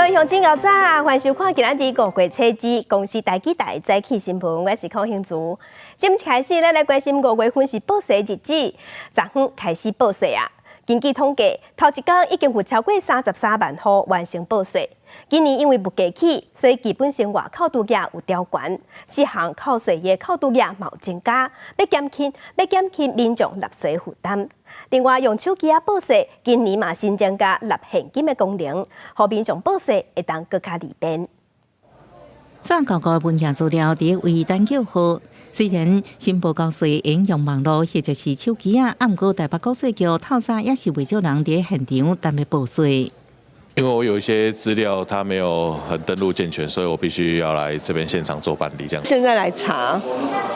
位乡亲，早，欢迎收看今仔日5月初2，公司台记台早起新闻，我是邝兴竹。今开始，咱来关心5月份是报税日子，昨昏开始报税啊。根据统计，头一天已经有超过33万户完成报税。今年因为物价起，所以基本生活扣除额有调悬，4项扣税的扣除额嘛有增加，要减轻民众纳税负担。另外，用手机报税，今年嘛新增加纳现金的功能，让民众报税会当更加利便。早交个文件资料伫为单叫号，虽然新报告税应用网络或者是手机啊，毋过台北国税局透早也是为少人伫现场等要报税。因为我有一些资料，它没有很登录健全，所以我必须要来这边现场做办理。这样。现在来查，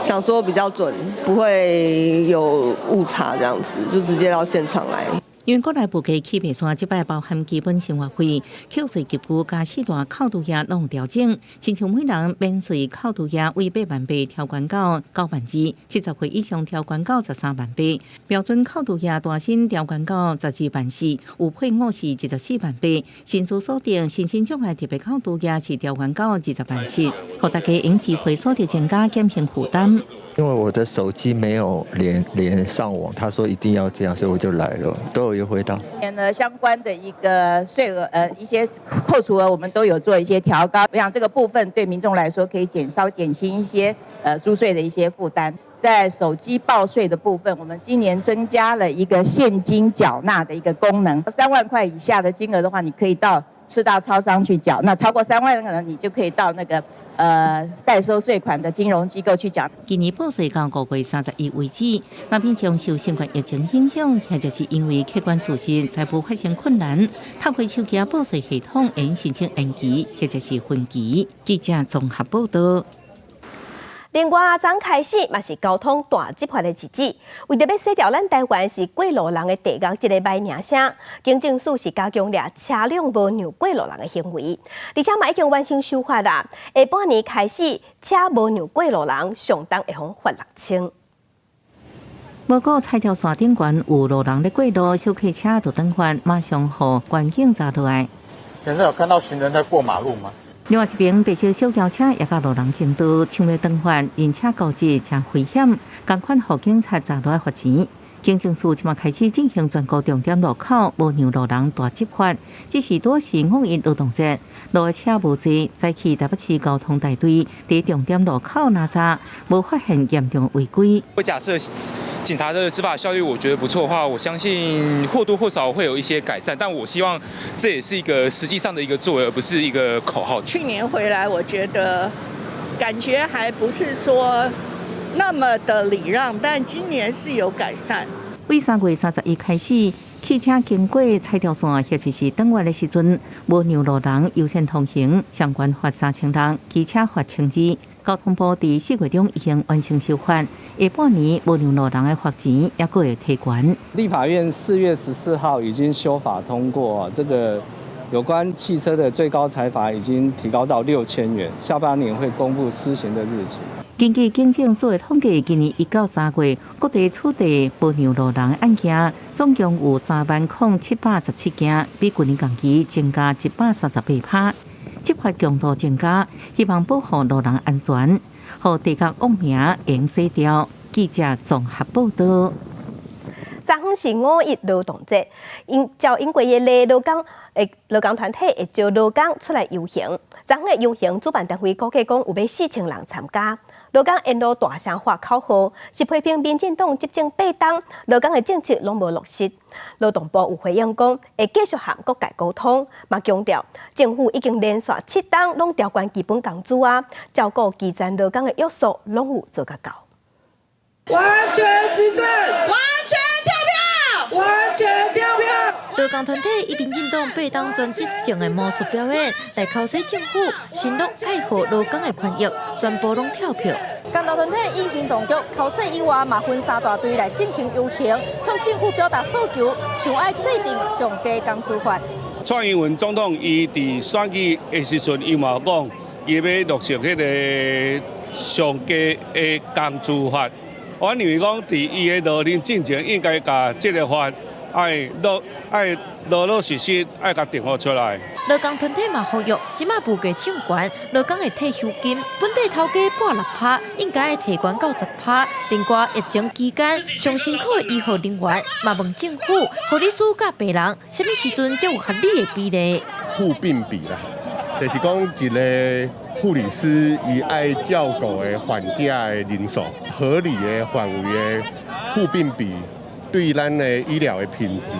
想说比较准，不会有误差，这样子就直接到现场来。因为国内物价起袂线，即摆包含基本生活费、扣税急剧加4大扣除额拢调整，亲像每人免税扣除额为8万8调悬到9万2， 70岁以上调悬到13万8，标准扣除额大新调悬到12万4，有配偶是14万8，薪资锁定新兴障碍特别扣除额是调悬到20万7，互大家用智慧锁定增加减轻负担。因为我的手机没有连上网，他说一定要这样，所以我就来了，都有优惠到。相关的一个税额一些扣除额，我们都有做一些调高。我想这个部分对民众来说可以减轻一些租税的一些负担。在手机报税的部分，我们今年增加了一个现金缴纳的一个功能，3万块以下的金额的话，你可以到4大超商去缴；那超过3万，可能你就可以到那个代收税款的金融机构去缴。今年报税到5月31为止，那边将受新冠疫情影响，或者是因为客观事实财务发生困难，透过手机报税系统应申请延期或者是分期。记者综合报道。另外，昨开始嘛是交通大集合的日子，为着要洗掉咱台湾是过路人的地狱这个歹名声，警政署是加强了车辆无让过路人的行为，而且嘛已经完成修法啦。下半年开始，车无让过路人上当会罚6000。无过彩条线顶悬有路人咧过路，小客车就等翻，马上互观景查落来。现在有看到行人在过马路吗？另外一边，白色小轿车也甲路人争道，抢要转换，人车交织真危险，同款互警察查落来罚钱。警政署即马开始进行全国重点路口无让路人大执法，只是多是5一劳动节，路的车无济，早起台北市交通大队伫重点路口拿查，无发现严重违规。我假设警察的执法效率我觉得不错的话，我相信或多或少会有一些改善，但我希望这也是一个实际上的一个作为，而不是一个口号。去年回来，我觉得感觉还不是说那么的礼让，但今年是有改善。为3月31开始，汽车经过彩条线或者是转弯的时阵，无让路人优先通行，相关罚3000人，机车罚1000。交通部伫4月中已经完成修法，下半年无让路人的罚钱也阁会提悬。立法院4月14号已经修法通过，这个有关汽车的最高裁罚已经提高到6000元，下半年会公布施行的日期。根据警政署的统计，今年1到3月，各地处理无让路人的案件总共有30717件，比去年同期增加138%。执法强度增加，希望保护路人安全，互地角恶名应洗掉。记者综合报道。昨昏是5一劳动节，英国的劳工团体会招劳工出来游行。昨昏的游行主办单位估计讲有要4000人参加。劳工沿路大声喊口号，是批评民进党执政8冬，劳工的政策拢无落实。劳动部有回应讲，会继续和各界沟通，嘛强调政府已经连续7冬拢调悬基本工资啊，照顾基层劳工的约束拢有做甲到。完全执政，完全跳票，完全跳票。劳工团体以民进党8冬专执政的魔术表演来敲洗政府，承诺爱护劳工的权益，全部拢跳票。工党团体以行动局敲洗以外，嘛分3大队来进行游行，向政府表达诉求，像爱制定上低工资法。蔡英文总统伊伫选举的时阵，伊嘛讲，伊要落实迄个上低的工资法。我认为讲，伫伊的劳动进前应该把这个法爱老实实爱甲定好出来。劳工团体嘛呼吁，即马物价抢悬，劳工的退休金本地头家拨6%，应该要提悬到10%。另外，疫情期间上辛苦的医护人员嘛问政府，护理师甲病人什么时阵才有合理的比例？护病比啦，就是讲一个护理师伊爱照顾的患者的人数，合理的范围的护病比。对咱的医疗的品质，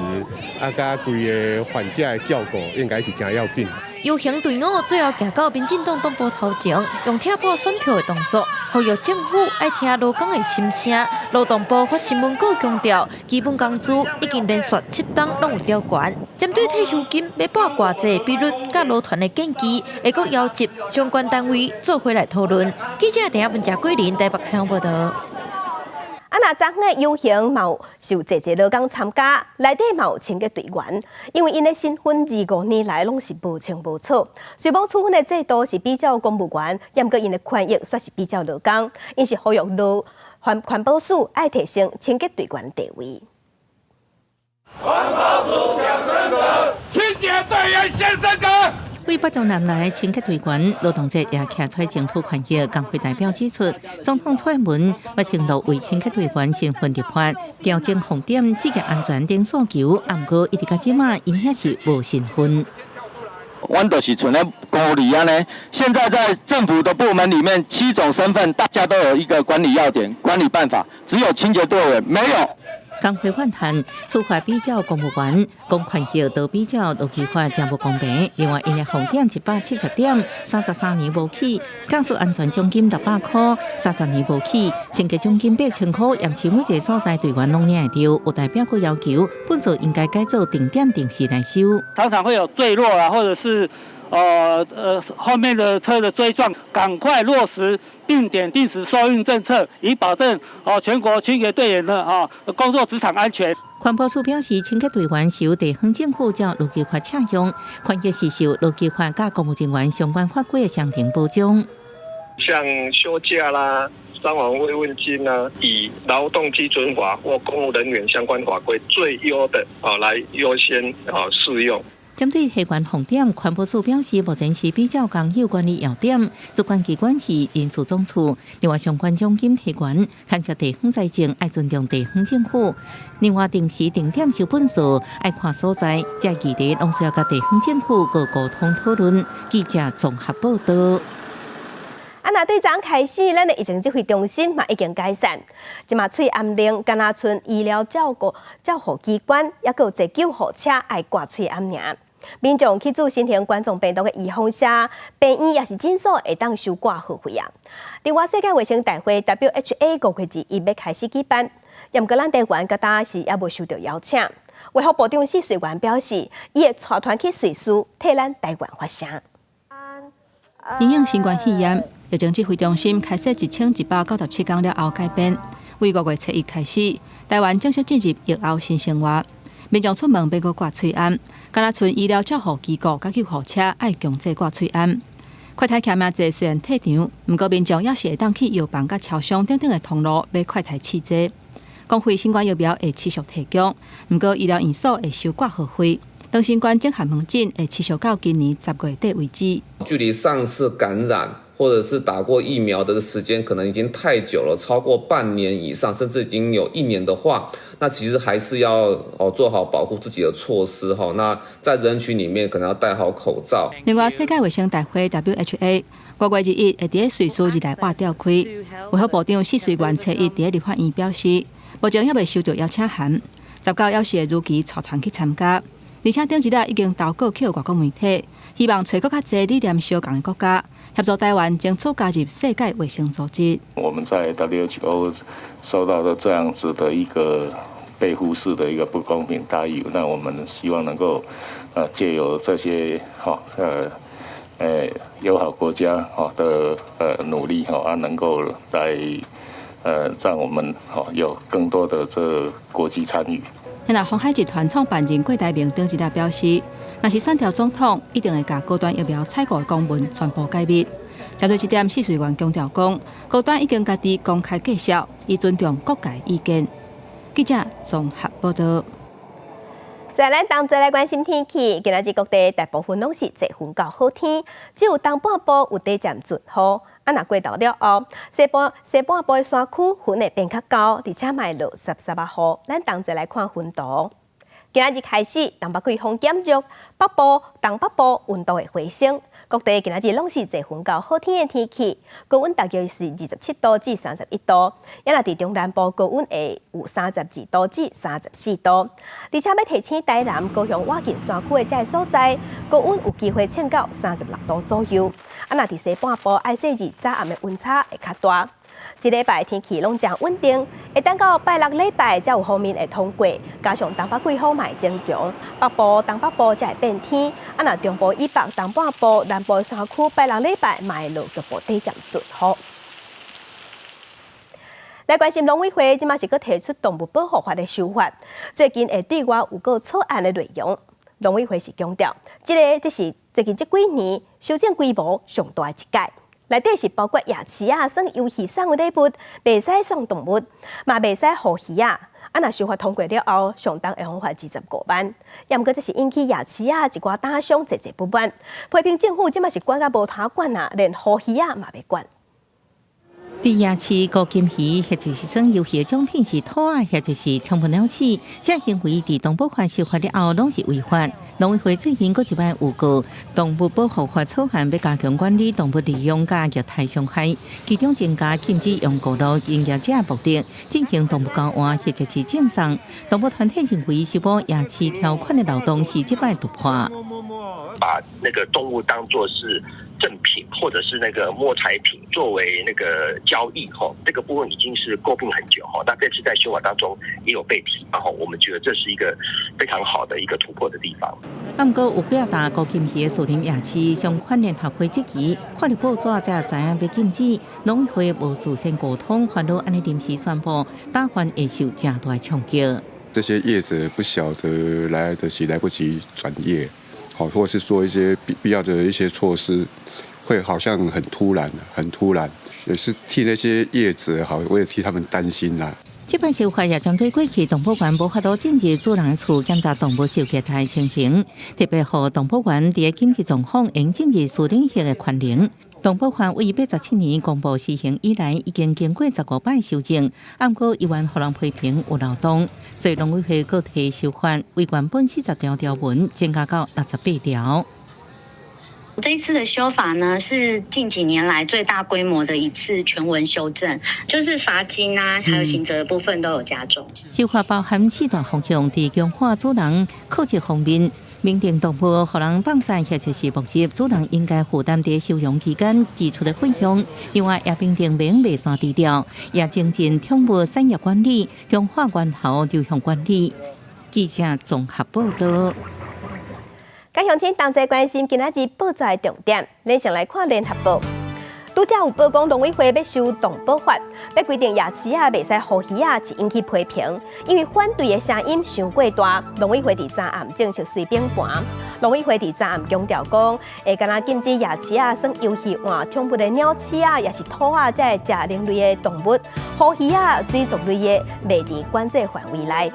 甲规个患者的照顾，应该是真要紧。游行队伍最后行到民进党党部头前，用贴破选票的动作，呼吁政府爱听劳工的心声。劳动部发新闻稿强调，基本工资已经连续7档拢有调悬。针对退休金要拨偌济比率，甲劳团的建议，会阁邀集相关单位做回来讨论。记者陈亚文、谢桂林台北采访报道。那昨天的游行嘛有受侪劳工参加，内底嘛有清洁队员，因为因的身份25年来拢是无清无楚。虽无处分的制度是比较公务员，也毋过因的权益却是比较劳工，因是呼吁环保署爱提升清洁队员地位。环保署想升格，清洁队员先升格。为8周年来清洁队员，劳动者也徛出政府权益。工会代表指出，总统蔡英文要承诺为清洁队员身份立法，调整红点、职业安全等诉求，不过一直到即马，因遐是无身份。阮就是存咧公理安尼，现在在政府的部门里面，7种身份大家都有一个管理要点、管理办法，只有清洁队员没有。工会反弹，处罚比较公务员，公权益都比较劳基法真无公平。另外，因的红点170点，33年无起，驾驶安全奖金600块，30年无起，清洁奖金8000块，也是每一个所在队员拢领会到。有代表佫要求，本所应该改做定点定时来收。常常会有坠落啊，或者是后面的车的追撞，赶快落实定点定时收运政策，以保证全国清洁队员的工作职场安全。环保署表示，清洁队员受地方政府照劳基法适用，权益是受劳基法甲公务人员相关法规的相同保障。像休假啦、伤亡慰问金啊，以劳动基准法或公务人员相关法规最优的来优先适用。针对提悬红点，环保署表示，目前是比较工有管理要点，主管机关是人事总处。另外，相关奖金提悬，牵涉地方财政，爱尊重地方政府。另外，定时定点收本数，爱看所在，这议题拢需要甲地方政府个沟通讨论。记者综合报道。那对昨开始，咱的疫情指挥中心嘛已经改善。即马喙安铃、甘拿村医疗照护机关，也有一救护车爱挂喙安尔。民众去做新型冠状病毒的预防车，病院也是诊所会当收挂号费啊。另外，世界卫生大会 WHO 5月2日要开始举办，也毋过咱台湾甲搭是也无收到邀请。卫福部长施瑞元表示，伊会带团去瑞士替咱台湾发声。因应新冠肺炎，疫情指挥中心开设1197天了后改变，为5月7日开始，台湾正式进入疫后新生活。民众出门要搁挂喙安，甘拿村医疗照护机构甲救护车爱强制挂喙安。快台徛名册虽然退场，不过民众也是会当去药房甲超商等等的通路买快台试剂。公费新冠疫苗会持续提供，不过医疗院所会收挂号费。长新冠症寒门诊会持续到今年10月底为止。距离上次感染或者是打过疫苗的时间可能已经太久了，超过半年以上，甚至已经有1年的话，那其实还是要做好保护自己的措施哈。那在人群里面可能要戴好口罩。另外，世界卫生大会 WHO 5月2日会在瑞士日内瓦召开。卫福部长施瑞元7日在立法院表示，目前还未收到邀请函，19也是会如期带团去参加。而且顶一日已经投稿去外国媒体，希望找更加多理念相同的国家，协助台湾争取加入世界卫生组织。我们在 WHO 受到的这样子的一个被忽视的一个不公平待遇，那我们希望能够借由这些友好国家的努力能够来让我们有更多的这国际参与。那鸿海集团创办人郭台铭顶一日表示，若是选调总统，一定会把高端疫苗采购的公文全部解密。针对这点，施瑞元强调讲，高端已经家己公开介绍，以尊重各界意见。记者综合报道。在咱同齐来关心天气，今仔日各地大部分拢是侪云到好天，只有东半部有短暂阵雨。若过到了后，西半部的山区云会变较高，而且卖落湿湿啊雨。咱同齐来看云图。今仔日开始，东北季风减弱，东北部温度会回升。各地今仔日拢是侪云到好天的天气，高温大约是27度至31度，也若伫中南部高温会有32度至34度，而且要提醒台南、高雄外近山区的这所在，高温有机会升到36度左右。若伫西半部爱细日早暗的温差会较大。一礼拜天气拢将稳定，会等到拜六礼拜才有方面会通过，加上东北季风嘛会增强，北部、东北部才会变天。若中部以北、东半部、南部山区拜六礼拜嘛会落局部短暂阵雨。来关心农委会，即马是佮提出动物保护法的修法，最近会对外有个草案的内容。农委会是强调，这是最近这几年修正规模上大一届。内底是包括夜市啊、耍游戏送的礼物，袂使送动物，嘛袂使护鱼啊。若修法通过了后，上重会罚款25万。也毋过这是引起夜市啊一寡打商侪不满，批评政府即马是管甲无通管啊，连护鱼啊嘛袂管。伫夜市高金鱼，或者是耍游戏的奖品是兔啊，或者是冲不了市，这行为伫动保法修法了后，拢是违法。农委会最近搁一摆有告动物保护法草案，要加强管理动物利用甲虐待伤害，其中增加禁止用过路营业者的目的进行动物交换或者是赠送。动物团体认为修补夜市条款的漏洞是这摆突破。把那个动物当作是赠品或者是那个摸彩品作为那个交易这个部分已经是诟病很久那这次在修法当中也有被提，然后我们觉得这是一个非常好的一个突破的地方。不过有表达高金鱼的树林夜市相关联合会质疑，看到报纸才知影要禁止，农委会无事先沟通，反倒安尼临时宣布，打算会受正大冲击。这些业者不晓得来不及转业，或是说一些必要的一些措施，会好像很突然，也是替那些业者我也替他们担心啦。这摆修法也针对过去动保员无法度进入主人厝检查动物受虐待情形，特别予动保员伫紧急状况应进入私领域的权能。动保法为87年公布施行以来，已经经过15摆修正，不过依然予人批评有漏洞，所以农委会各提修法，为原本40条条文增加到68条。这一次的修法呢，是近几年来最大规模的一次全文修正，就是罚金啊，还有刑责的部分都有加重。修法包含4大方向，在强化主人科技方面，明定动物予人放散或者是目击，主人应该负担在收容期间支出的费用。另外，也评定免卖山低调，也精进宠物产业管理，强化源头流向管理。记者综合报道。该乡亲同齐关心今仔日报纸的重点，咱先来看联合报。拄则有报讲农委会要修动保法，要规定夜市啊袂使护鱼啊，是引起批评，因为反对的声音伤过大。农委会伫昨暗正式随便盘。农委会伫昨暗强调讲，会敢若禁止夜市啊耍游戏换宠物的鸟鼠啊，也是兔啊，这食灵类的动物，护鱼啊、水族类的袂伫管制范围内。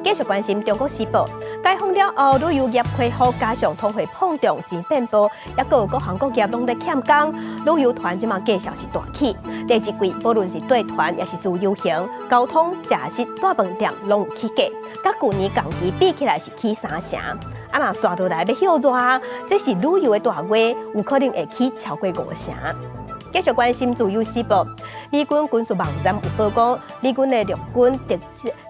继续关心《中国时报》，解封了后，旅游业恢复，加上通货膨胀钱变多，也各有各行各业拢在欠工，旅游团即马计销是大起。第一季，无论是带团也是自由行，交通、食食、大饭店拢有起价，甲去年同期比起来是起3成。若刷落来要休热，这是旅游的大月，有可能会起超过5成。继续关心《自由时报》，美军军事网站有报讲，美军的陆军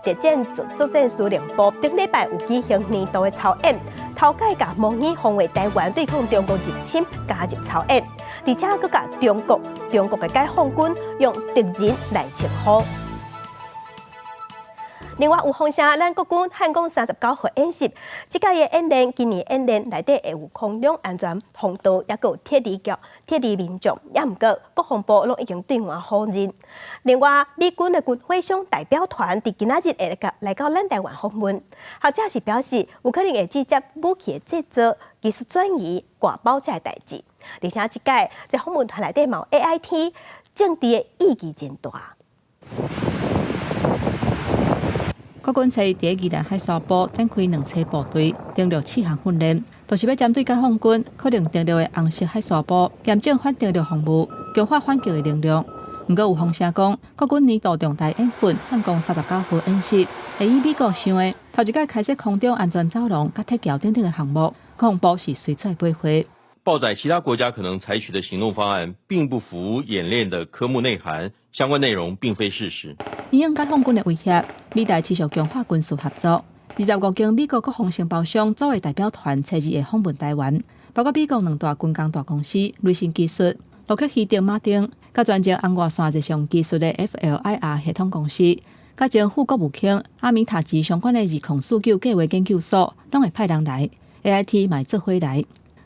特战作战司令部顶礼拜有举行年度的操演，头届甲模拟防卫台湾对抗中国入侵加入操演，而且佫甲中国的解放军用敌人来称呼。另外有风声，咱国军汉光39号演习，即届的演练，今年演练内底会有空中安全防盗，也有铁路民众，也毋过国防部拢已经对外否认。另外，美军的军火商代表团伫今仔日会来到咱台湾访问，或者是表示有可能会直接武器的制造、技术转移、挂包这代志。而且即届在访问团内底嘛有 AIT， 政治的意义真大。国军在第一宜兰海沙堡展开2车部队，登陆4项训练，都是要针对解放军可能登陆的红色海沙堡，严正反登陆防务，强化反击的能力。不过有风声讲，国军年度重大演训反攻39号演习，会以美国想的头一届开设空中安全走廊、甲铁桥等等的项目，恐怖是随出来回。报载其他国家可能采取的行动方案，并不符演练的科目内涵，相关内容并非事实。因应解放军的威胁，美台持续强化军事合作。25间美国国防承包商作为代表团，初日会访问台湾，包括美国2大军工大公司雷神技术、洛克希德马丁，甲专精红外线这项技术的 FLIR 系统公司，甲前副国务卿阿米塔吉相关的2控数据计划研究所，拢会派人来 ，AIT 嘛做伙来。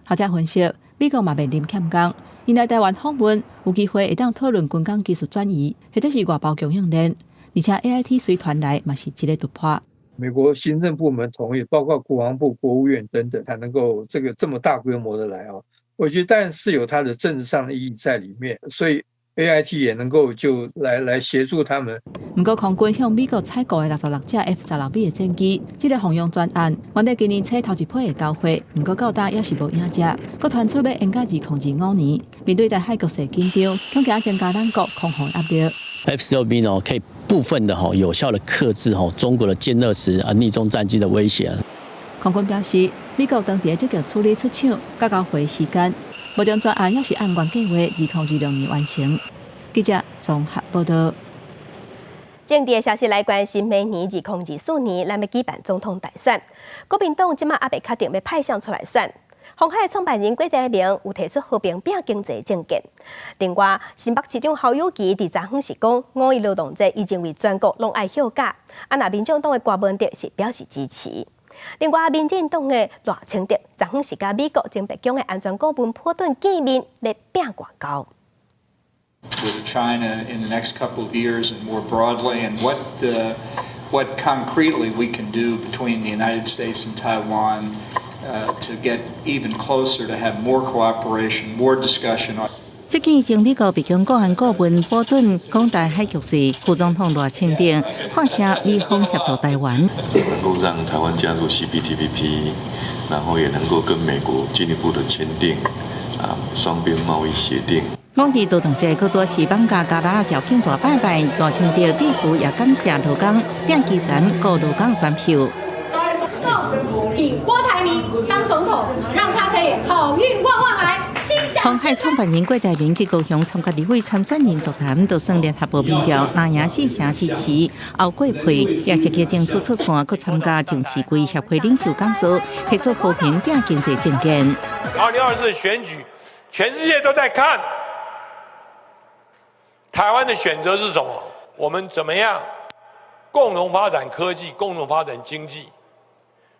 学者分析，美国嘛面临欠工，因来台湾访问有机会会当讨论军工技术转移，或者是外包供应链，而且 AIT 随团来嘛是一个突破。美国行政部门同意，包括国防部、国务院等等，才能够这么大规模的来哦。我觉得当然是有它的政治上的意义在里面，所以 AIT 也能够就来协助他们。不过，空军向美国采购的66架 F-16B 的战机，这个防用专案，原在今年初头一批会交会，不过到达也是无影者，佮传出要延到2025年。面对台海局势紧张，恐惊增加咱国空防压力。F-16B 呢，可以部分的有效的克制中国的歼20逆中战机的威胁。空军表示，美国当地积极处理出厂，甲交会时间，目前专案也是按原计划2026年完成。记者综合报道。政治的消息来关心，明年2024年咱要举办总统大选，国民党即马还未确定要派谁出来选。鸿海创办人郭台铭有提出和平拼经济政见。另外，新北市长侯友宜伫昨昏是讲，5一劳动节已经为全国拢爱休假，若民众党的郭文哲是表示支持。另外，民进党的赖清德昨昏是甲美国前白宫的安全顾问波顿见面，来拼外交。With China in the next couple of years and more broadly, and what concretely we can do between the United States and Taiwan to get even closer, to have more cooperation, more discussion on. 即期前美国白宫国安顾问波顿讲台海局势，副总统赖清德发声美方协助台湾，能够让台湾加入 CPTPP， 然后也能够跟美国进一步的签订双边贸易协定。5日劳动节，各多市放假加拉条件大拜拜，赖清德致辞也感谢劳工，并基层各劳工选票。以郭台铭当总统，让他可以好运旺旺来。鸿海创办人郭台铭去高雄参加立委参选人座谈，就算联合报民调拿赢4成支持，后过配也积极争取出线，佮参加政治规协会领袖讲座，提出和平拼经济政见。2024选举，全世界都在看台湾的选择是什么？我们怎么样共同发展科技，共同发展经济，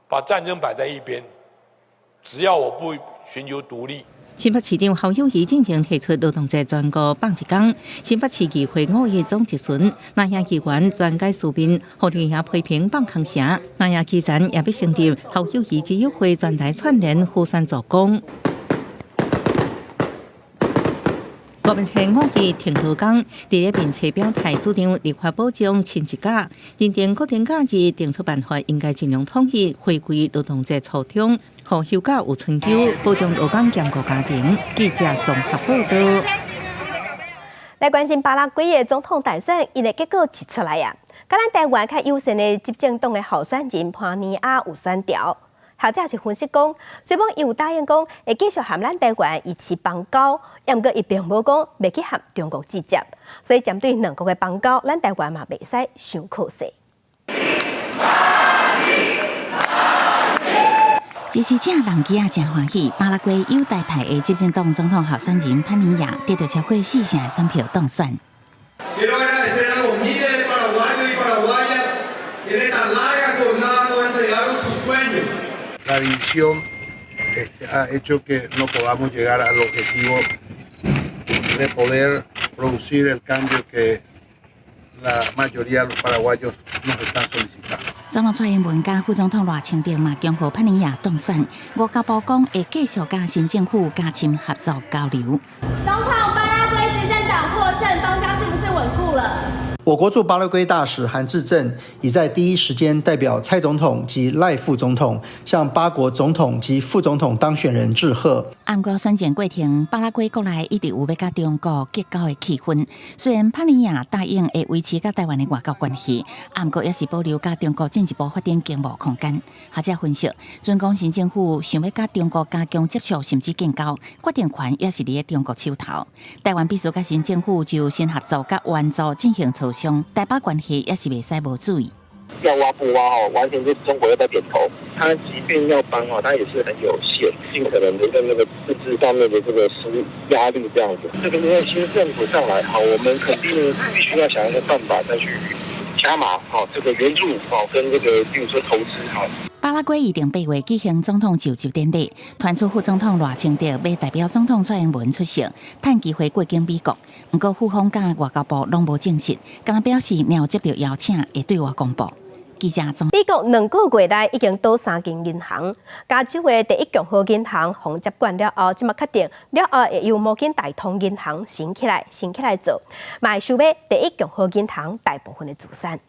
把战争摆在一边。只要我不寻求独立。新北市长侯友宜进前提出劳动节全国放一天，新北市议会5月总质询，南洋议员全解书面，何立也批评放空城，南洋基层也要成立侯友宜自由会全台串联互相助攻。国民党5日停课工，第一面车表态主张立法保障亲一假，认定国定假日定出办法，应该尽量统一回归劳动节初衷，让休假有春秋，保障劳工兼顾家庭。记者综合报道。来关心巴拉圭的总统大选，因的结果是出来呀，甲咱台湾较优胜的执政党的候选人潘尼亚有选调。学者是分析讲，虽然伊有答应讲会继续和咱台湾一起邦交，也毋过伊并无讲袂去和中国直接，所以针对两国的邦交，咱台湾嘛袂使伤可惜。支持者人机也真欢喜，巴拉圭优待派的执政党总统候选人潘尼亚得到超过4成的选票当选。La división ha hecho que no podamos llegar al objetivo de poder producir el cambio que la mayoría de los paraguayos nos están solicitando. 总统蔡英文甲副总统赖清德嘛，恭贺潘尼亚当选。外交部讲会继续甲新政府加深合作交流。总统，巴拉圭执政党获胜，邦交是不是稳固了？我我国驻巴拉圭大使韩志正已在第一时间代表蔡总统及赖副总统向巴国总统及副总统当选人致贺。韩国选战过程，巴拉圭国内一直有要甲中国结交的气氛。虽然帕尼亚答应会维持甲台湾的外交关系，韩国也是保留甲中国进一步发展经贸空间。学者分析，准讲新政府想要甲中国加强接触，甚至建交，决定权也是伫中国手头。台湾必须甲新政府就新合作甲援助进行磋商，台巴关系也是袂使无注意。要挖不挖完全是中国要在点头。他即便要帮他也是很有限，尽可能的跟那个自治上面的这个施压力这样子。这个因为新政府上来，我们肯定必须要想一个办法再去加码这个援助跟这个比如说投资巴拉圭预定8月举行总统就职典礼，传出副总统赖清德要代表总统蔡英文出席，趁机会过境美国。不过副方甲外交部拢无证实，敢若表示若接到邀请会对外公布。记者总美国2个月内已经倒3间银行，加州的第一共和银行封接管了后，即马确定了后会由摩根大通银行升起来做，嘛会收买第一共和银行大部分的资产。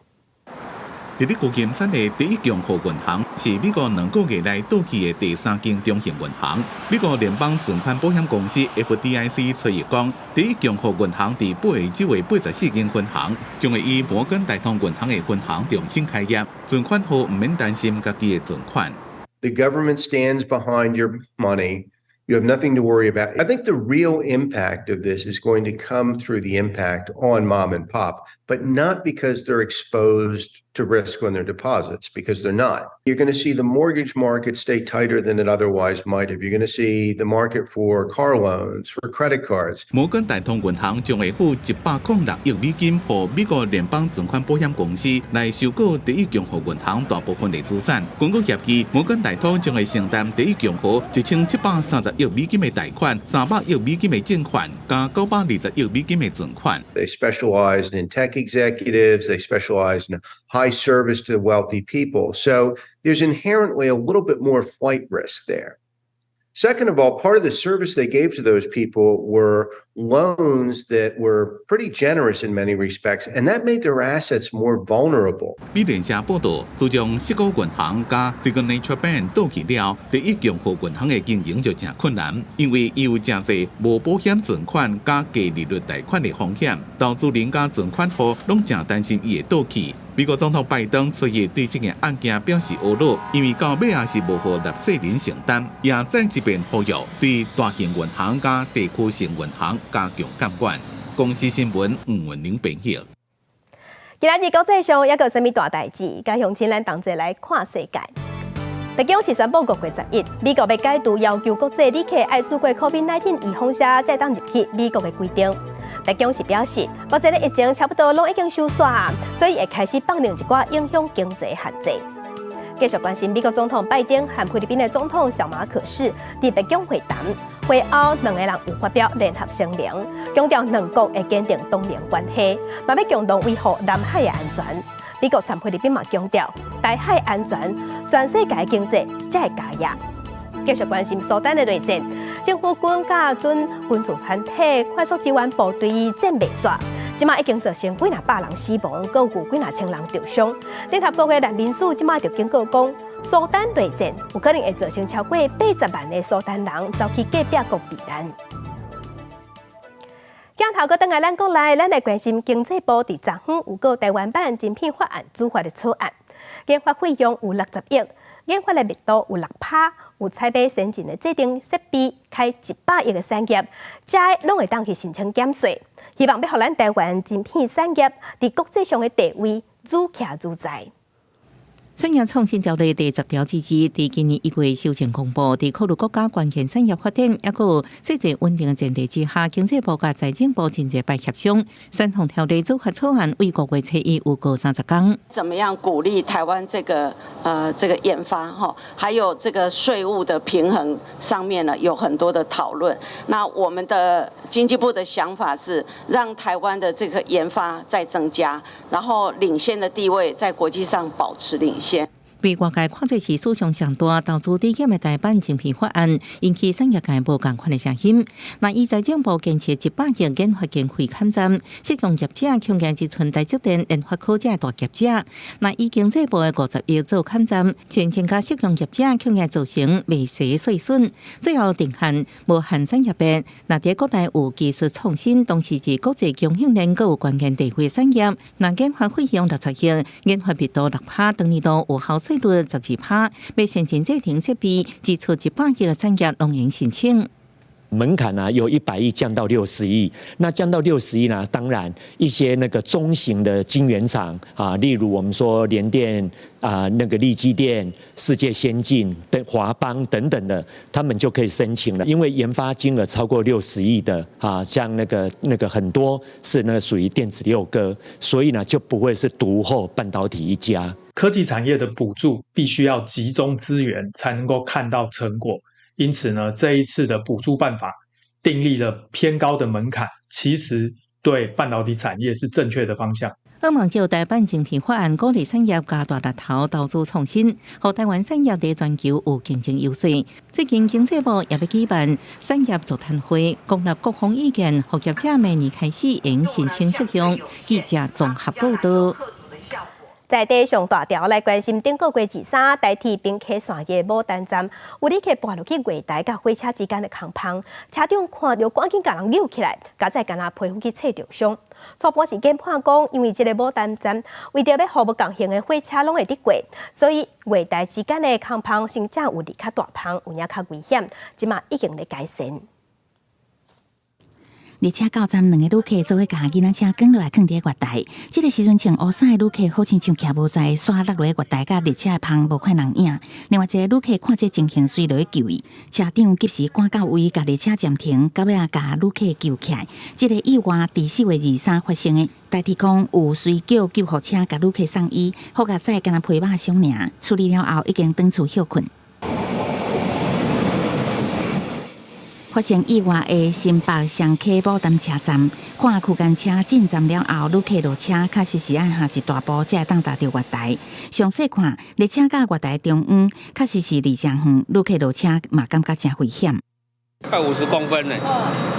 伫咧旧金山的第一共和银行是美国2个月内倒去的第3间中型银行。美国联邦存款保险公司 FDIC 吹预讲，第一共和银行伫8月周的84间分行，将会以摩根大通银行的分行重新开业，存款户唔免担心家己的存款。The government stands behind your money. You have nothing to worry about. I think the real impact of this is going to come through the impact on mom and pop, but not because they're exposed to risk on their deposits, because they're not. You're going to see the mortgage market stay tighter than it otherwise might have. You're going to see the market for car loans, for credit cards. 摩根大通银行将会付106亿美金予美国联邦存款保险公司来收购第一共和银行大部分的资产。根据协议，摩根大通将会承担第一共和1730亿美金的贷款、300亿美金的借款，加920亿美金的存款。They specialize in tech executives. They specialize in high service to wealthy people. So there's inherently a little bit more flight risk there. Second of all, part of the service they gave to those people were loans that were pretty generous in many respects, and that made their assets more vulnerable. 美联社报道，自从矽谷银行加 Signature Bank 倒去了，第一共和银行的经营就真困难，因为伊有真侪无保险存款加低利率贷款的风险，投资人加存款户拢真担心伊会倒去。美国总统拜登出席对这件案件表示懊恼，因为到尾也是无予纳税人承担，也再一遍呼吁对大型银行加地区性银行加强监管。公司新闻吴文玲编译。今仔日国际上还有啥物大代志？加乡亲咱同齐来看世界。北京是宣布5月11日，美国要解除要求国际旅客爱出过 COVID-19 预防下才当入去美国的规定。北京是表示，目前的疫情差不多拢已经收煞，所以会开始放另一寡影响经济的限制。继续关心美国总统拜登和菲律宾的总统小马可士伫北京会谈，会后2个人有发表联合声明，强调两国会坚定同盟关系，嘛要共同维护南海的安全。美国和菲律宾嘛强调，台海安全，全世界经济才会加压。继续关心苏丹的内战，政府军甲准军事团体快速支援部队战未煞，即马已经造成几百人死亡，更有几千人受伤。联合国的难民署即马就警告讲，苏丹内战有可能会造成超过80万的苏丹人走去隔壁国避难。镜头搁转来咱国内，咱来关心经济部伫昨昏有告台湾版晶片法案主发的草案，研发费用有60亿，研发的密度有6%。有采买先进的制定设备，开100亿的产业，这拢会当去申请减税，希望要互咱台湾晶片产业伫国际上的地位愈徛愈在。产业创新条例第10条之一，伫今年1月修正公布，伫考虑国家关键产业发展，也有世界稳定的前提之下，经济部甲财政部真侪摆协商，选项条例组合草案为5月初1有过30天。怎么样鼓励台湾这个研发哈，还有这个税务的平衡上面呢，有很多的讨论。那我们的经济部的想法是，让台湾的这个研发再增加，然后领先的地位在国际上保持领先。被外界看作是史上上大投资低险的台版晶片法案，引起产业界无共款的声音。那以财政部建设100亿研发经费砍站，适用业者强硬一寸台积电研发科技大业者。那以经济部的50亿做砍站，先增加适用业者强硬造成未实税损。最后定限无限产业别，那在国内有技术创新，同时是国际供应链有关键地位产业。那研发费用60亿，研发密度6%，等于到有效税率12%，未先进制停设备，支出100亿的产业拢应申请。门槛呢由100亿降到60亿，那降到60亿呢，当然一些那个中型的晶圆厂啊，例如我们说联电啊、那个力积电、世界先进等华邦等等的，他们就可以申请了，因为研发金额超过60亿的啊，像那个很多是那个属于电子六哥，所以呢就不会是独后半导体一家。科技产业的补助必须要集中资源才能够看到成果。因此呢，这一次的补助办法订立了偏高的门槛，其实对半导体产业是正确的方向。欧盟就台版晶片法案鼓励产业加大力头投资创新，让台湾产业在全球有竞争优势。最近经济部也要举办产业座谈会，公纳各方意见，让业者明年开始应申请适用。记者综合报道。在地上大条来关心顶个月23台铁滨溪线的牡丹站，有旅客爬落去月台甲火车之间的空棚，车长看到赶紧甲人扭起来，加再甲人皮肤去测重伤。初步是研判讲，因为这个牡丹站为着要服务共行的火车拢会得过，所以月台之间的空棚甚至有离较大棚，有影较危险，即马已经在改善。列车到站，2个旅客做伙甲囡仔车扛落来放伫月台。这个时阵穿乌衫的旅客好亲像徛无在，刷落落月台甲列车的旁无看人影。另外一个旅客看这情形，随落去救伊。车长及时赶到位，甲列车暂停，到尾甲旅客救起来。这个意外伫4月23发生的。台铁讲有随叫救护车甲旅客送医，好甲再干那皮肉伤尔。处理了后，已经转厝休困。发生意外的新北上溪牡丹车站，看区间车进站了后，旅客落车确实是按下一大步才会当达到月台。详细看，列车甲月台中央确实是离真远，旅客落车嘛感觉真危险。150公分呢，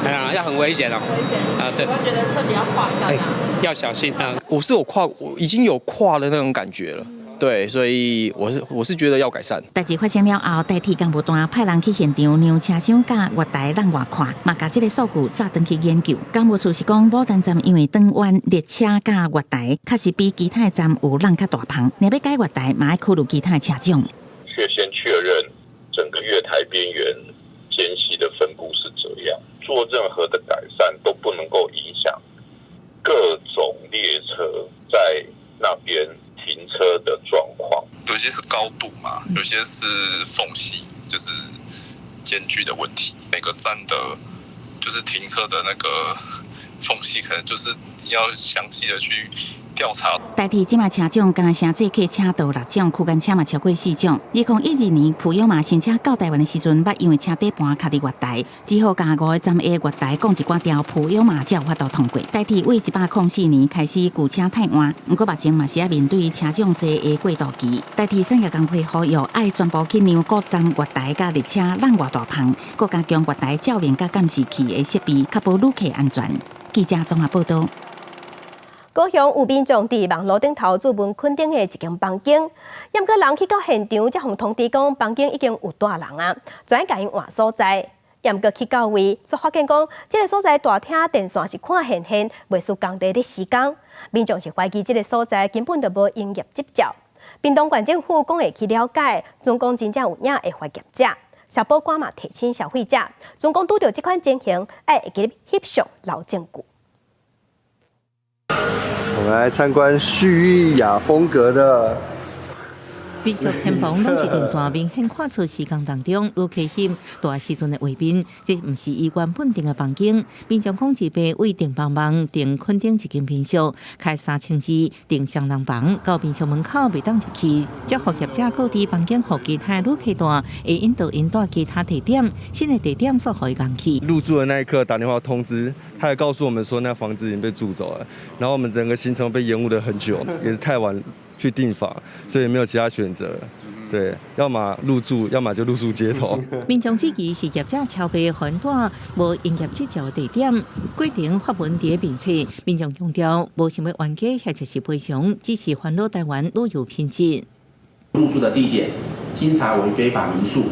哎呀，要很危险哦。危险啊，对。我觉得特别要跨一下要小心啊。我是有跨，我已经有跨的那种感觉了。对，所以我是觉得要改善。代志发生了后，台铁干部单派人去现场让车厢甲月台让外看，嘛甲这个数据早登去研究。干部处是讲，牡丹站因为转弯，列车甲月台确实比其他站有让较大棚，若要改月台，嘛要考虑其他车种。先确认整个月台边缘间隙的分布是这样，做任何的改善都不能够影响各种列车在那边停车的状况，有些是高度嘛，有些是缝隙，就是间距的问题。每个站的，就是停车的那个缝隙，可能就是要详细的去调查。台铁即马车种，干那城际客车道6种，区间车嘛超过4种。2012年普悠玛新车到台湾的时阵，捌因为车底盘卡伫月台，只好甲5个站 A 月台降一寡条，普悠玛才有法度通过。台铁为104年开始旧车汰换，不过目前嘛是要面对车种济的过渡期。台铁产业工会呼吁爱全部去让各站月台甲列车让外大棚，搁加强月台照明甲监视器的设备，确保旅客安全。记者综合报道。高雄有民众伫网络顶头注文垦丁的一间房间，要过人去到现场，才互通知讲房间已经有大人啊，专甲因换所在。要过去到位，却发现讲这个所在大厅电线是看现袂输工地咧施工，民众是怀疑这个所在根本就无营业执照。屏东县政府讲会去了解，总共真正有影会发业者。消保官嘛提醒消费者，总共拄到这款情形，要会记翕相留证据。我们来参观叙利亚风格的。美术天棚拢是电线明显看出施工当中旅客翕大时阵的画面，这不是医院本定的房间。民众控制被为电帮忙订垦丁一间民宿，开3000支订双人房，到民宿门口未当入去，祝福业者告知房间互其他旅客单，会引导其他地点，新的地点所可以人去。入住的那一刻打电话通知，他还告诉我们说那房子已经被住走了，然后我们整个行程被延误了很久，也是太晚去订房，所以没有其他选择。对，要么入住，要么就露宿街头。民众质疑是业者筹备很大，无营业执照地点，规定发文伫并且，民众强调无想要冤家或者是赔偿，只是烦恼台湾旅游品质。入住的地点经查为非法民宿。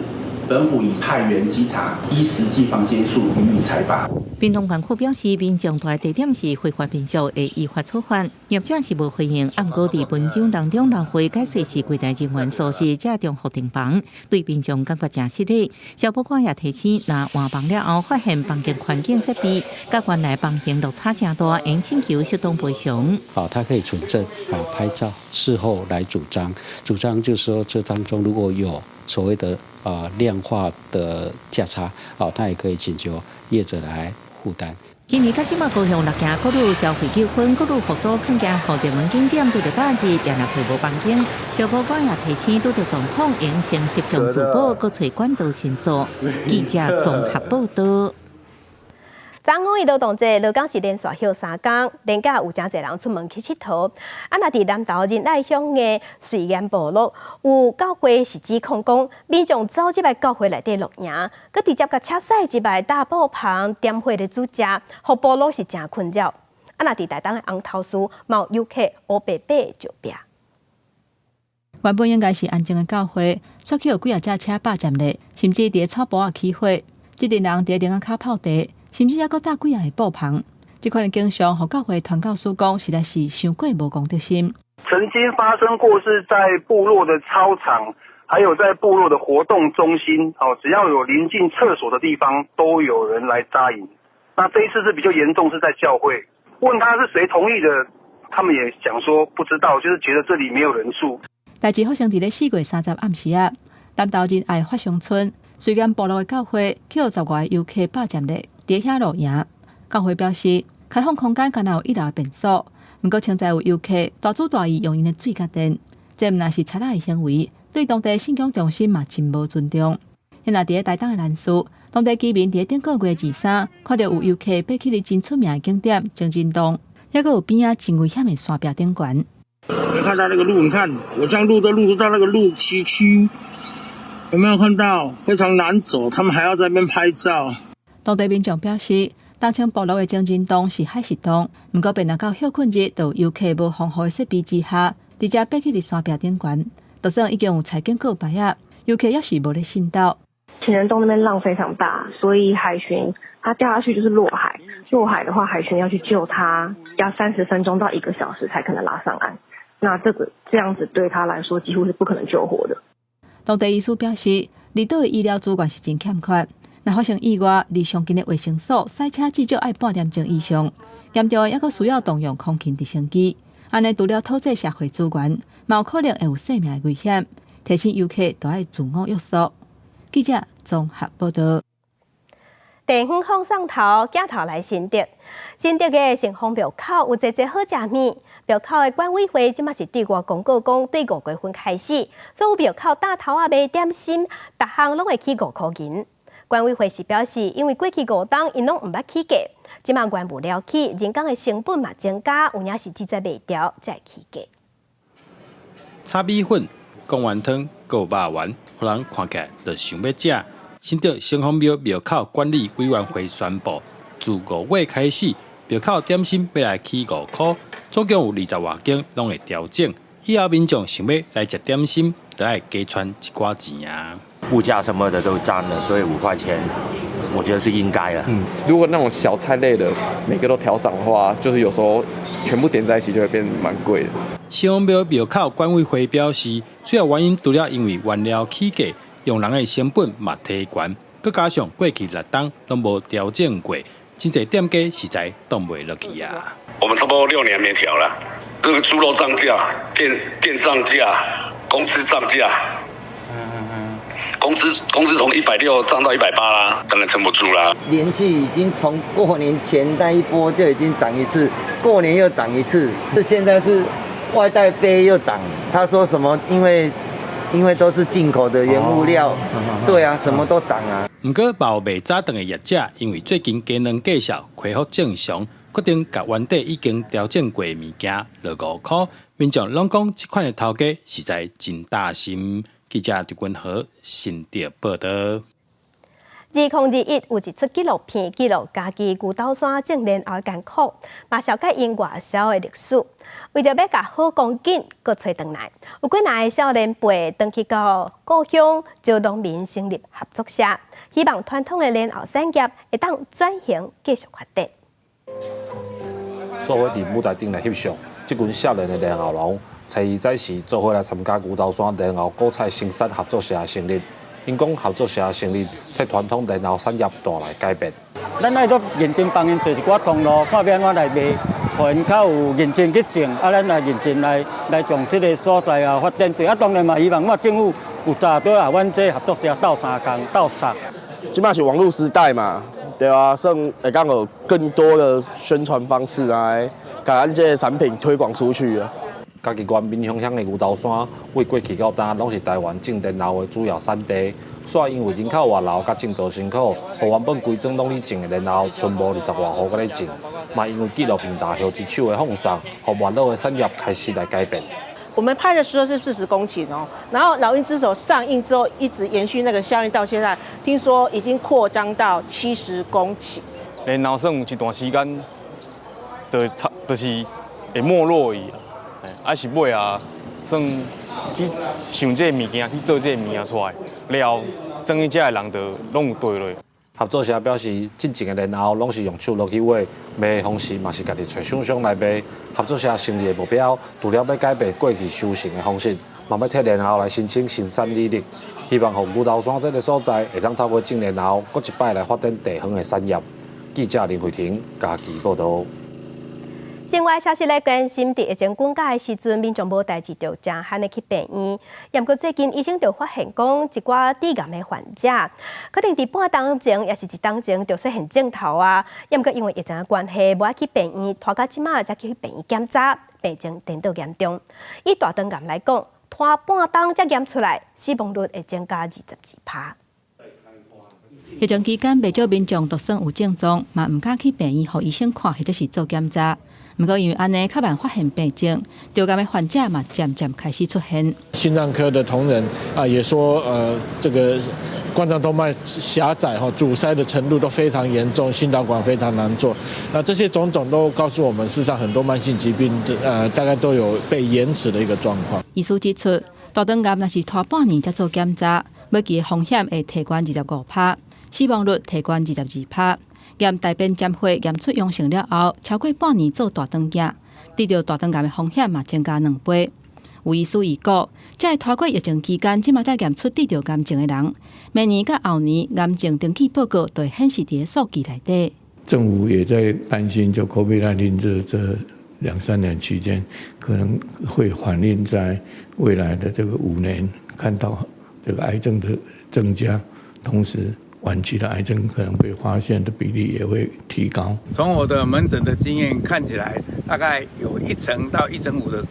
本府已派员稽查，依实际房间数予以裁罚。屏东管区表示，民众住的地点是非法民宿，会依法处罚。业者是无回应，按过伫文章当中留回解说是柜台人员所示这中户订房，对民众感觉真失礼。消保官也提醒，若换房了后发现房间环境设备甲原来房间落差真大，应请求适当赔偿。他可以存证拍照，事后来主张就是说这当中如果有所谓的量化的价差，他也可以请求业者来负担。今年到即马高雄6件各路消费纠纷，各路复苏更加好热门景点，拄着假日定定找无房间。消保官也提醒，拄着状况应先协商自保，搁找管道申诉。记者综合报道。昨5日劳动节，莪港是连续休3天，连假有真侪人出门去佚佗。若伫南投仁爱乡的水源部落，有教会是指控讲，民众走入来教会内底露营，佮直接甲车驶入来大埔旁点火的煮食，互部落是真困扰。若伫台东的红头树，嘛有游客黑白白招壁。原本应该是安静的教会，却去有几架车霸占咧，甚至伫草坡仔起火，这阵人伫顶仔骹泡茶。甚至还佫搭几啊个布棚，这款的景象，互教会传教士讲，实在是伤过无公德心。曾经发生过是在部落的操场，还有在部落的活动中心，只要有临近厕所的地方，都有人来扎营。那这一次是比较严重，是在教会。问他是谁同意的，他们也讲说不知道，就是觉得这里没有人住。代志发生伫咧4月30暗时啊，南投仁爱发祥村虽然部落的教会去有10外游客霸占咧。伫遐露营，教会表示开放空间敢若有1楼的便所，不过现在有游客大煮大意用因的水甲电，这毋若是贼仔的行为，对当地信仰中心嘛真无尊重。因若伫咧台东的南市，当地居民伫咧顶个月23看到有游客爬起伫真出名的景点正真洞，还佫有边仔真危险的山壁顶悬。你看到那个路，你看我这样路都到那个路崎岖，有没有看到？非常难走，他们还要在那边拍照。当地民众表示，东清部落的正真洞是海蚀洞，不过便若到休困日，就游客无防护的设备之下，直接爬起伫山壁顶悬。就算已经有采检告白啊，游客也是无咧信道。情人洞那边浪非常大，所以海巡它掉下去就是落海。落海的话，海巡要去救它，要30分钟到1个小时才可能拉上岸。那这样子对他来说几乎是不可能救活的。当地医师表示，离岛的医疗资源是真欠缺。若发生意外，离上近的卫生所塞车至少要半点钟以上，严重还佫需要动用空勤直升机。安尼除了透支社会资源，嘛有可能会有生命的危险。提醒游客都要自我约束。记者综合报道。地方放送头，镜头来新竹。新竹的城隍庙口有侪好食面。庙口的管委会即马是对外公告讲，对5月份开始，所有庙口大头卖点心，逐项拢会起5块银。管委会是表示，因为过去5档因拢毋捌起价，即马原物料起，人工的成本嘛增加，有影是即只卖掉才起价。炒米粉、贡丸汤、有肉丸，互人看起来就想要食。新竹城隍庙庙口管理委员会宣布，自5月开始，庙口点心要来起5块，总共有20外间拢会调整。以后民众想要来食点心，就要加存一寡钱啊。物价什么的都涨了，所以5块钱，我觉得是应该的。如果那种小菜类的每个都调涨的话，就是有时候全部点在一起就会变蛮贵的。城隍庙庙口管委会表示，主要原因除了因为原料起价，用人的成本嘛提悬，佮加上过去6档拢无调整过，真侪店家实在挡袂落去啊。我们差不多6年没调了，这个猪肉涨价，电涨价，工资涨价。工资从160涨到180啦，当然撑不住啦。连续已经从过年前那一波就已经涨一次，过年又涨一次，现在是外带费又涨。他说什么？因为都是进口的原物料，对啊，什么都涨啊。不过，包卖早顿的业者因为最近鸡卵价格恢复正常，决定甲原底已经调整过的物件落5块。民众拢讲这款的头家实在真大心。记者刘君豪新竹报道。2021有一出纪录片记录家己牛斗山种莲藕的艰苦，嘛了解因外销的历史。为着要甲好光景，搁找回来，有几名少年辈回去到故乡，招农民成立合作社，希望传统的莲藕产业会当转型继续发展。做伙伫舞台顶来翕相，即群少年的莲藕农，初二早时做伙来参加牛斗山莲藕果菜生产合作社成立。因讲合作社成立，替传统莲藕产业带来改变。咱爱都认真帮因做一寡通路，看要安怎来卖，互因较有认真去种，咱来认真来从这个所在发展做。当然嘛，希望政府有查对啊，阮这合作社斗相共斗相。即摆是网络时代嘛，对啊，算会讲有更多的宣传方式来把咱这个产品推广出去啊。家己原民雄乡的牛斗山，为过去到今，拢是台湾种莲藕的主要产地。所以因为人口外流甲种植辛苦，互原本规整拢咧种的莲藕，剩无20外户咧种。嘛因为纪录片大后一手的放送，互网络的产业开始来改变。我们拍的时候是40公顷哦，然后《老鹰之手》上映之后，一直延续那个效应到现在，听说已经扩张到70公顷。莲藕算有一段时间，就是会没落去。还是尾啊，算去想这个物件，去做这个物件出来，了后种伊遮的人就拢有对落。合作社表示，进前的莲藕拢是用手落去挖，卖的方式嘛是家己找厂商来卖。合作社成立的目标，除了要改变过去收成的方式，嘛要替莲藕来申请新产履历，希望互牛斗山这个所在会当透过种莲藕，搁一摆来发展地方的产业。记者林慧婷家己报道。另外消息来关心，伫疫情滚假的时阵，民众无代志就真罕的去病院。不过最近医生就发现讲，一寡致癌的患者，可能伫半当前，也是一当前就出现症头啊。不过因为疫情的关系，无爱去病院，拖到即马才去病院检查，病情变到严重。以大肠癌来讲，拖半当才验出来，死亡率会增加22%。疫情期间，不少民众就算有症状，嘛唔敢去病院，互医生看或者是做检查。不过因为安尼较慢发现病症，流感的患者嘛渐渐开始出现。心脏科的同仁也说，这个冠状动脉狭窄阻塞的程度都非常严重，心导管非常难做。那这些种种都告诉我们，事实上很多慢性疾病大概都有被延迟的一个状况。医师指出，大肠癌若是拖半年才做检查，要记的风险会提悬25%，死亡率提悬22%。验大便检血验出阳性了后，超过半年做大肠镜，得到大肠癌的风险嘛增加2倍。有医师预估，这个拖过疫情期间，即马才验出得到癌症的人，明年甲后年癌症登记报告都会显示伫数据内底。政府也在担心，就 COVID-19 这2-3年期间，可能会反映在未来的这个5年，看到这个癌症的增加，同时晚期的癌症可能被发现的比例也会提高。从我的门诊的经验看起来，大概有1成到1.5%的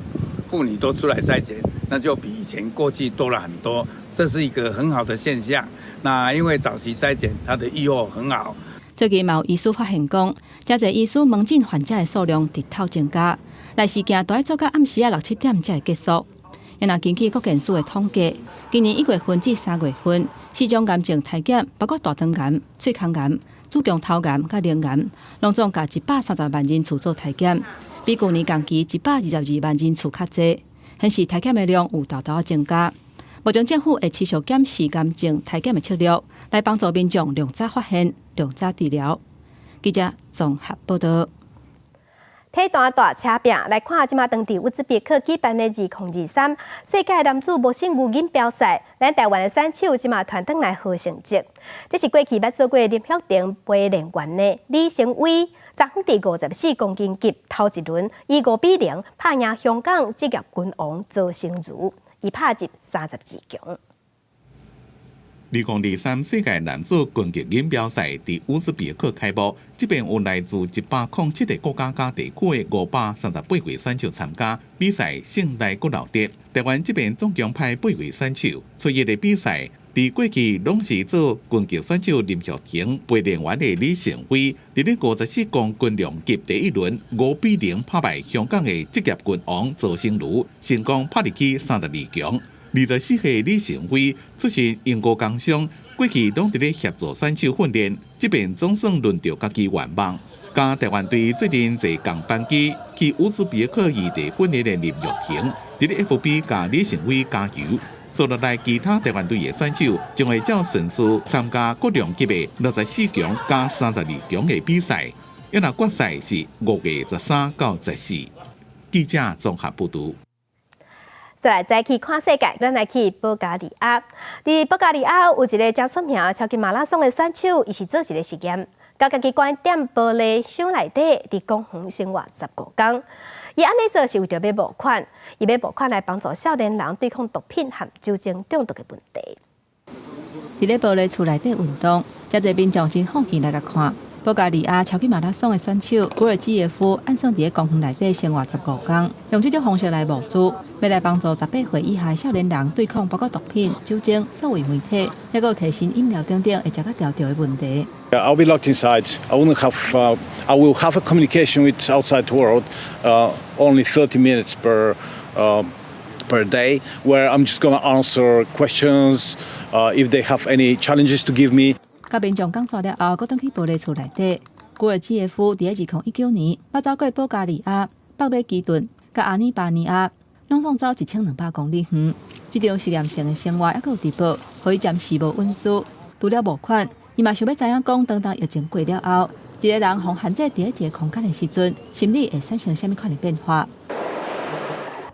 妇女都出来筛检，那就比以前过去多了很多，这是一个很好的现象。那因为早期筛检，它的预后很好。最近有医师发现讲，真侪医师门诊患者的数量直头增加，来事件都要做到暗时6-7点才会结束。因若根据国健署的统计，今年1月份至3月份，4种癌症体检，包括大肠癌、喙腔癌、子宫头癌、甲鳞癌，拢总甲130万人次做体检，比去年同期122万人次较侪，显示体检的量有大大增加。目前政府会持续检视癌症体检的策略，来帮助民众量早发现、量早治疗。记者综合报道。体坛大车拼来看，即马当地乌兹别克举办的2023世界男子无胜负锦标赛，咱台湾的选手即马传登来好成绩。这是过去捌做过林晓婷陪练员的李成威，昨昏第54公斤级头一轮以5-0拍赢香港职业军王周星如，伊拍入32强。2023世界男子拳击锦标赛伫乌兹别克开幕，这边有来自107个国家甲地区的538位选手参加比赛，胜在国老爹。台湾这边总共派8位选手，初一的比赛伫过去拢是做军级选手林玉婷陪练员的李成辉，伫咧54公军量级第一轮5-0打败香港的职业军王周星如，成功拍入去32强。24岁李成辉出身英国工商，过去拢伫咧协助选手训练，即边总算轮到家己圆梦。甲台湾队最近坐共班机去乌兹别克异地训练的林玉婷，伫咧 FB 甲李成辉加油。所落来其他台湾队的选手将会照顺序参加各量级的64强加32强的比赛，因为决赛是5月13到14。记者综合报道。再来去看世界，咱来去保加利亚。伫保加利亚有一个真出名超级马拉松的选手，伊是做一个实验，甲家己关踮玻璃箱内底，伫公园生活15天。伊安尼做是为着要募款，伊要募款来帮助少年人对抗毒品和酒精中毒的问题。伫咧玻璃厝内底运动，遮侪民众真好奇来甲看。保加利亚超级马拉松的选手古尔基耶夫按算伫咧公园内底生活15天，用这种方式来募资，要来帮助18岁以下少年人对抗包括毒品、酒精、所谓媒体，还有提升饮料等等会食甲调调的问题。I'll be locked inside. I will have a communication with outside world, only 30 minutes per day, where I'm just going to answer questions if they have any challenges to give me. 甲民众讲煞了后，佫转去玻璃厝内底。古尔基耶夫伫2019年，捌走过保加利亚、北马其顿、甲阿尼巴尼亚，拢总走1200公里远。这种实验性的生活还佫有直播，互伊暂时无温书。除了募款，伊嘛想要知影讲，等疫情过了后，一个人互限制伫咧一个空间的时阵，心理会产生什么款的变化？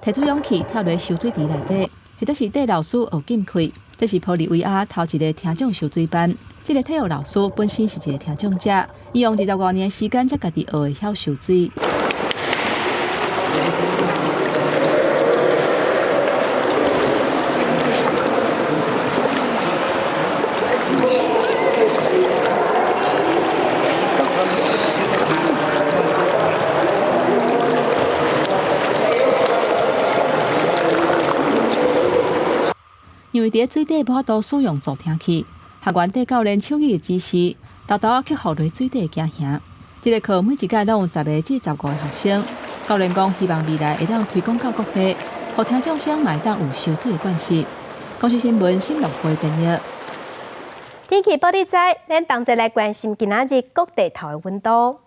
提出勇气跳入收水池内底，或者是对老师学禁气。这是玻利维亚头一个听障受水班。这个体育老师本身是一个听障者，伊用25年的时间才家己学会晓受水。因为伫水底无法度使用助听器，学员对教练手语的指示，偷偷去学落水底的行行。这个课每一届拢有10个至15个学生。教练讲，希望未来会当推广到各地，互听障生嘛会当有受水的关系。公司新闻新闻会编译。天气报你知，咱同齐来关心今仔日各地头的温度。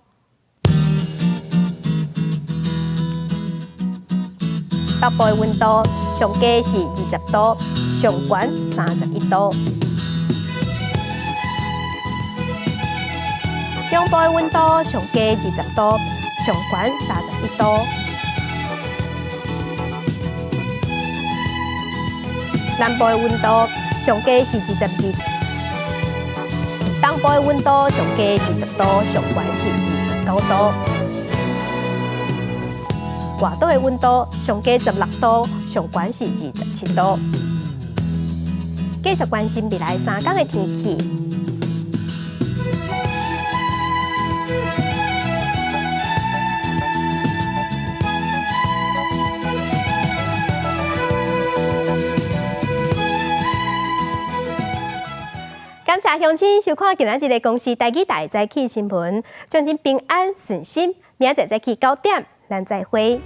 北部的温度上低是20度，上悬31度。中部的温度上低20度，上悬31度。南部的温度上低是22，东部的温度上低20度，上悬是29度。外岛的温度上低16度，上悬是27度。继续关心未来3天的天气。感谢乡亲收看今仔日的公视台语台早起新闻，祝您平安顺心，明仔载早起9点，咱再会。